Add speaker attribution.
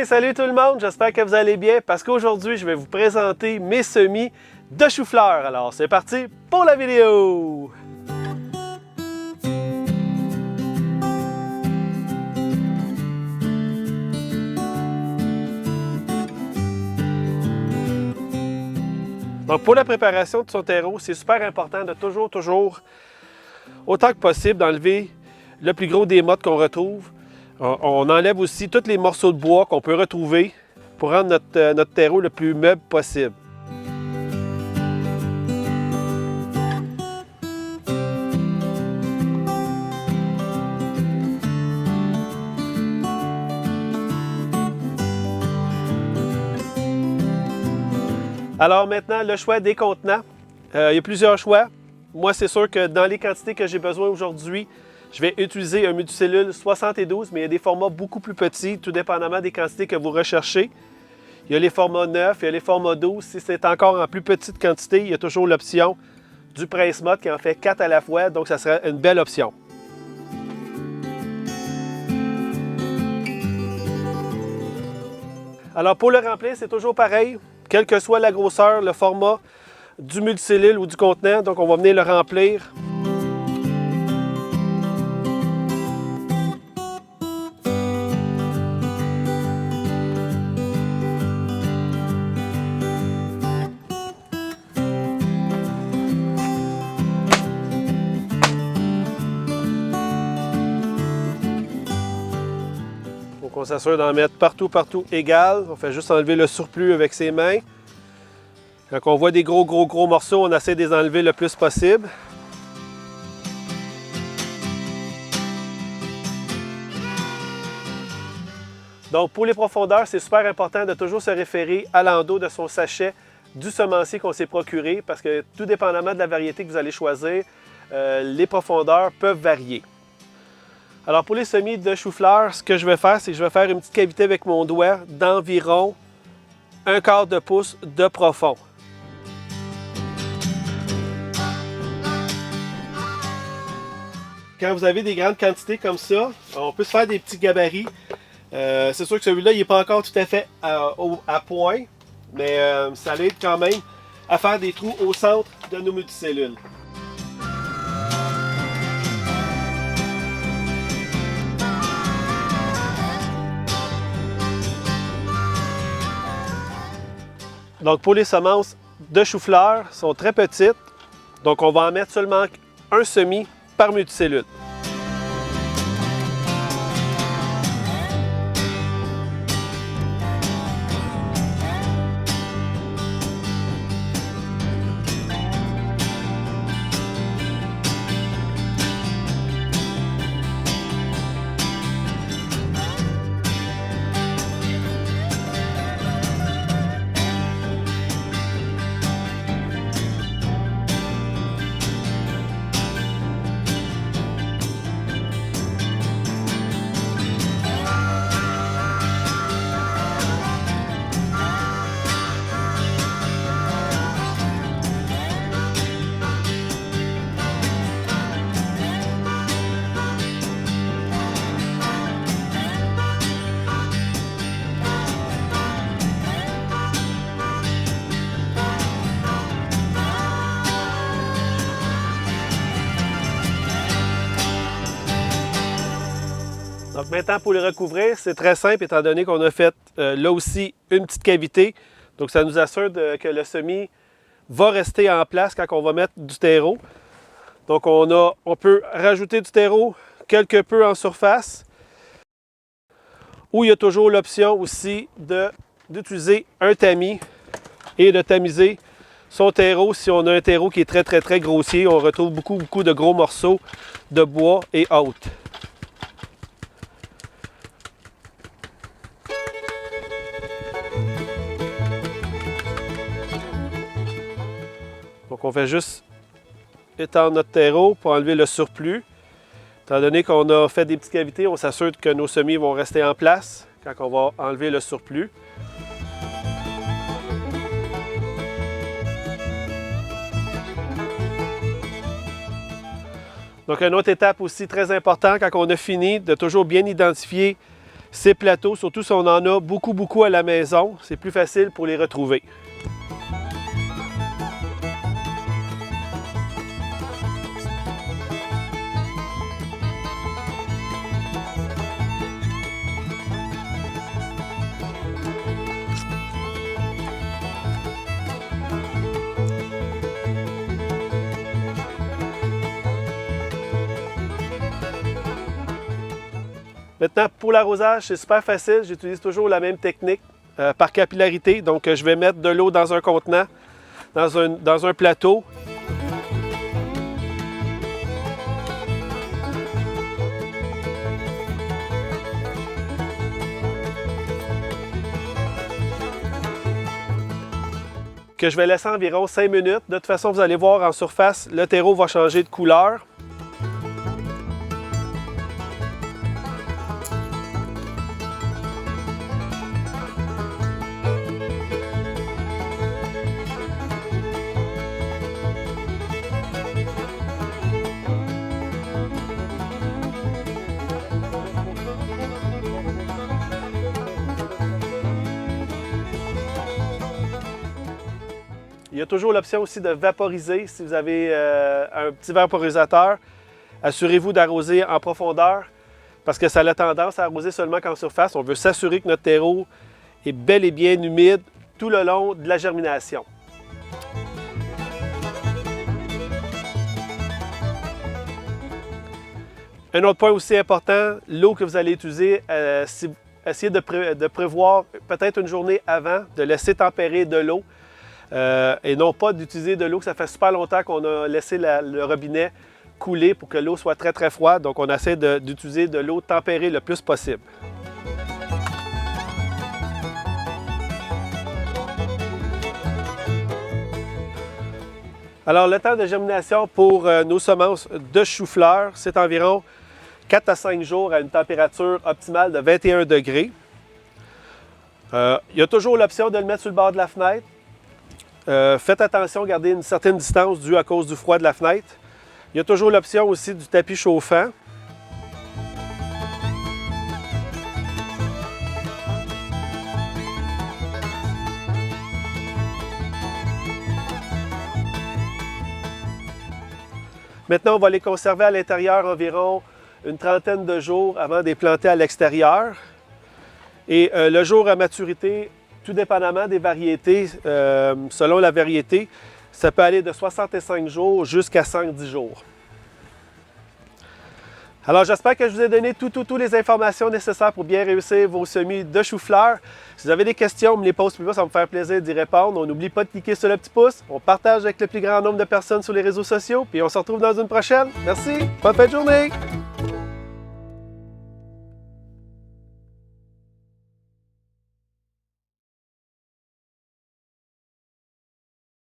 Speaker 1: Hey, salut tout le monde, j'espère que vous allez bien parce qu'aujourd'hui, je vais vous présenter mes semis de chou-fleur. Alors, c'est parti pour la vidéo! Donc, pour la préparation de son terreau, c'est super important de toujours, autant que possible, d'enlever le plus gros des mottes qu'on retrouve. On enlève aussi tous les morceaux de bois qu'on peut retrouver pour rendre notre terreau le plus meuble possible. Alors maintenant, le choix des contenants. Il y a plusieurs choix. Moi, c'est sûr que dans les quantités que j'ai besoin aujourd'hui, je vais utiliser un multicellule 72, mais il y a des formats beaucoup plus petits, tout dépendamment des quantités que vous recherchez. Il y a les formats 9, il y a les formats 12. Si c'est encore en plus petite quantité, il y a toujours l'option du presse-mode qui en fait 4 à la fois, donc ça serait une belle option. Alors pour le remplir, c'est toujours pareil, quelle que soit la grosseur, le format du multicellule ou du contenant, donc on va venir le remplir. On s'assure d'en mettre partout égal. On fait juste enlever le surplus avec ses mains. Quand on voit des gros morceaux, on essaie de les enlever le plus possible. Donc pour les profondeurs, c'est super important de toujours se référer à l'endos de son sachet du semencier qu'on s'est procuré parce que tout dépendamment de la variété que vous allez choisir, les profondeurs peuvent varier. Alors pour les semis de chou-fleur, ce que je vais faire, c'est que je vais faire une petite cavité avec mon doigt d'environ 1/4 de pouce de profond. Quand vous avez des grandes quantités comme ça, on peut se faire des petits gabarits. C'est sûr que celui-là, il n'est pas encore tout à fait à point, mais ça aide quand même à faire des trous au centre de nos multicellules. Donc pour les semences de chou-fleur, elles sont très petites, donc on va en mettre seulement un semis par multicellule. Donc maintenant, pour les recouvrir, c'est très simple étant donné qu'on a fait là aussi une petite cavité. Donc ça nous assure que le semis va rester en place quand on va mettre du terreau. Donc on peut rajouter du terreau quelque peu en surface. Ou il y a toujours l'option aussi d'utiliser un tamis et de tamiser son terreau. Si on a un terreau qui est très grossier, on retrouve beaucoup de gros morceaux de bois et autres. Donc on fait juste étendre notre terreau pour enlever le surplus. Étant donné qu'on a fait des petites cavités, on s'assure que nos semis vont rester en place quand on va enlever le surplus. Donc une autre étape aussi très importante quand on a fini, de toujours bien identifier ces plateaux, surtout si on en a beaucoup à la maison. C'est plus facile pour les retrouver. Maintenant, pour l'arrosage, c'est super facile. J'utilise toujours la même technique par capillarité. Donc, je vais mettre de l'eau dans un contenant, dans un plateau. Que je vais laisser environ 5 minutes. De toute façon, vous allez voir en surface, le terreau va changer de couleur. Il y a toujours l'option aussi de vaporiser. Si vous avez un petit vaporisateur, assurez-vous d'arroser en profondeur parce que ça a tendance à arroser seulement qu'en surface. On veut s'assurer que notre terreau est bel et bien humide tout le long de la germination. Un autre point aussi important, l'eau que vous allez utiliser, essayez de prévoir peut-être une journée avant, de laisser tempérer de l'eau. Et non pas d'utiliser de l'eau que ça fait super longtemps qu'on a laissé le robinet couler pour que l'eau soit très froide. Donc on essaie d'utiliser de l'eau tempérée le plus possible. Alors le temps de germination pour nos semences de chou-fleur, c'est environ 4 à 5 jours à une température optimale de 21 degrés. Il y a toujours l'option de le mettre sur le bord de la fenêtre. Faites attention, gardez une certaine distance due à cause du froid de la fenêtre. Il y a toujours l'option aussi du tapis chauffant. Maintenant, on va les conserver à l'intérieur environ une trentaine de jours avant de les planter à l'extérieur. Et le jour à maturité, tout dépendamment des variétés, selon la variété, ça peut aller de 65 jours jusqu'à 110 jours. Alors, j'espère que je vous ai donné toutes les informations nécessaires pour bien réussir vos semis de chou-fleur. Si vous avez des questions, me les posez plus bas, ça va me faire plaisir d'y répondre. On n'oublie pas de cliquer sur le petit pouce. On partage avec le plus grand nombre de personnes sur les réseaux sociaux. Puis on se retrouve dans une prochaine. Merci. Bonne fin de journée.